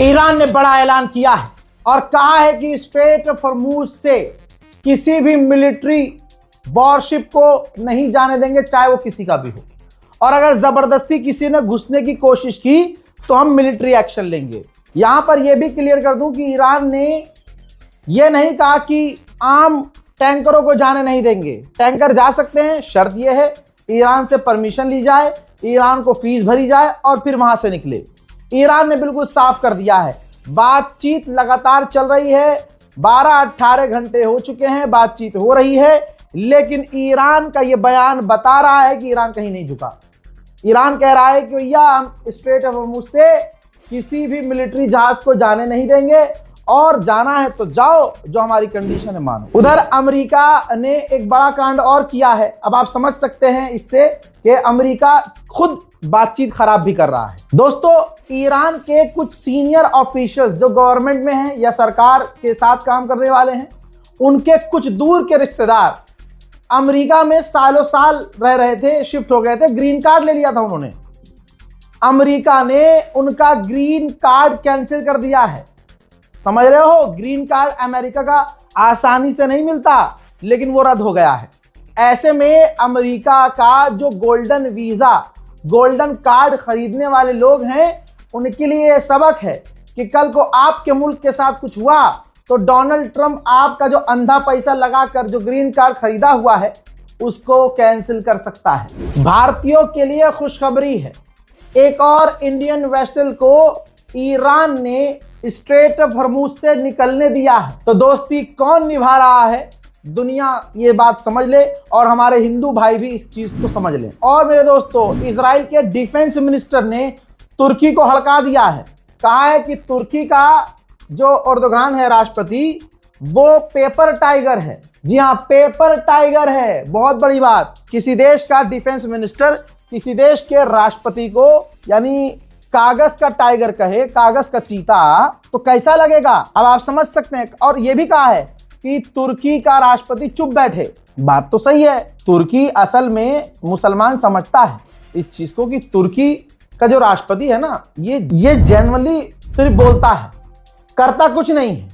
Iran ने बड़ा ऐलान किया है और कहा है कि स्ट्रेट ऑफ हॉर्मूज से किसी भी मिलिट्री वॉरशिप को नहीं जाने देंगे, चाहे वो किसी का भी हो। और अगर जबरदस्ती किसी ने घुसने की कोशिश की तो हम मिलिट्री एक्शन लेंगे। यहां पर यह भी क्लियर कर दूं कि ईरान ने यह नहीं कहा कि आम टैंकरों को जाने नहीं देंगे। टैंकर जा सकते हैं, शर्त यह है ईरान से परमिशन ली जाए, ईरान को फीस भरी जाए और फिर वहां से निकले। ईरान ने बिल्कुल साफ कर दिया है, बातचीत लगातार चल रही है, 12-18 घंटे हो चुके हैं, बातचीत हो रही है, लेकिन ईरान का यह बयान बता रहा है कि ईरान कहीं नहीं झुका। ईरान कह रहा है कि भैया हम स्ट्रेट ऑफ हॉर्मूज से किसी भी मिलिट्री जहाज को जाने नहीं देंगे और जाना है तो जाओ, जो हमारी कंडीशन है मानो। उधर अमेरिका ने एक बड़ा कांड और किया है। अब आप समझ सकते हैं इससे कि अमेरिका खुद बातचीत खराब भी कर रहा है। दोस्तों, ईरान के कुछ सीनियर ऑफिशियल्स जो गवर्नमेंट में हैं या सरकार के साथ काम करने वाले हैं, उनके कुछ दूर के रिश्तेदार अमेरिका में सालों साल रह रहे थे, शिफ्ट हो गए थे, ग्रीन कार्ड ले लिया था उन्होंने। अमेरिका ने उनका ग्रीन कार्ड कैंसिल कर दिया है। समझ रहे हो, ग्रीन कार्ड अमेरिका का आसानी से नहीं मिलता, लेकिन वो रद्द हो गया है। ऐसे में अमेरिका का जो गोल्डन वीजा, गोल्डन कार्ड खरीदने वाले लोग हैं, उनके लिए यह सबक है कि कल को आपके मुल्क के साथ कुछ हुआ तो डोनाल्ड ट्रंप आपका जो अंधा पैसा लगाकर जो ग्रीन कार्ड खरीदा हुआ है उसको कैंसिल कर सकता है। भारतीयों के लिए खुशखबरी है, एक और इंडियन वेसल को ईरान ने स्ट्रेट ऑफ हॉर्मूज से निकलने दिया है। तो दोस्ती कौन निभा रहा है, दुनिया ये बात समझ ले और हमारे हिंदू भाई भी इस चीज को समझ लें। और मेरे दोस्तों, इजराइल के डिफेंस मिनिस्टर ने तुर्की को हड़का दिया है। कहा है कि तुर्की का जो एर्दोगान है राष्ट्रपति, वो पेपर टाइगर है। जी हाँ, पेपर टाइगर है। बहुत बड़ी बात, किसी देश का डिफेंस मिनिस्टर किसी देश के राष्ट्रपति को यानी कागज का टाइगर कहे, कागज का चीता, तो कैसा लगेगा अब आप समझ सकते हैं। और यह भी कहा है कि तुर्की का राष्ट्रपति चुप बैठे। बात तो सही है, तुर्की असल में मुसलमान समझता है इस चीज को कि तुर्की का जो राष्ट्रपति है ना, ये जेन्युइनली सिर्फ बोलता है, करता कुछ नहीं है।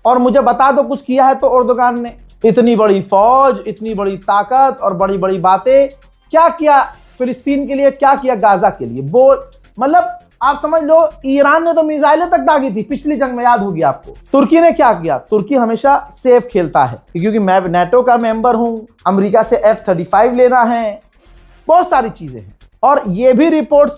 और मुझे बता दो कुछ किया है तो एर्दोगान ने इतनी बड़ी फौज, इतनी बड़ी ताकत और बड़ी बड़ी बातें क्या किया फिलिस्तीन के लिए, क्या किया गाजा के लिए। मतलब आप समझ लो, ईरान ने तो मिसाइलें तक दागी थी पिछली जंग में, याद होगी आपको। तुर्की ने क्या किया, तुर्की हमेशा सेफ खेलता है क्योंकि मैं नेटो का मेंबर हूं, अमेरिका से F-35 लेना है, बहुत सारी चीजें हैं। और ये भी रिपोर्ट्स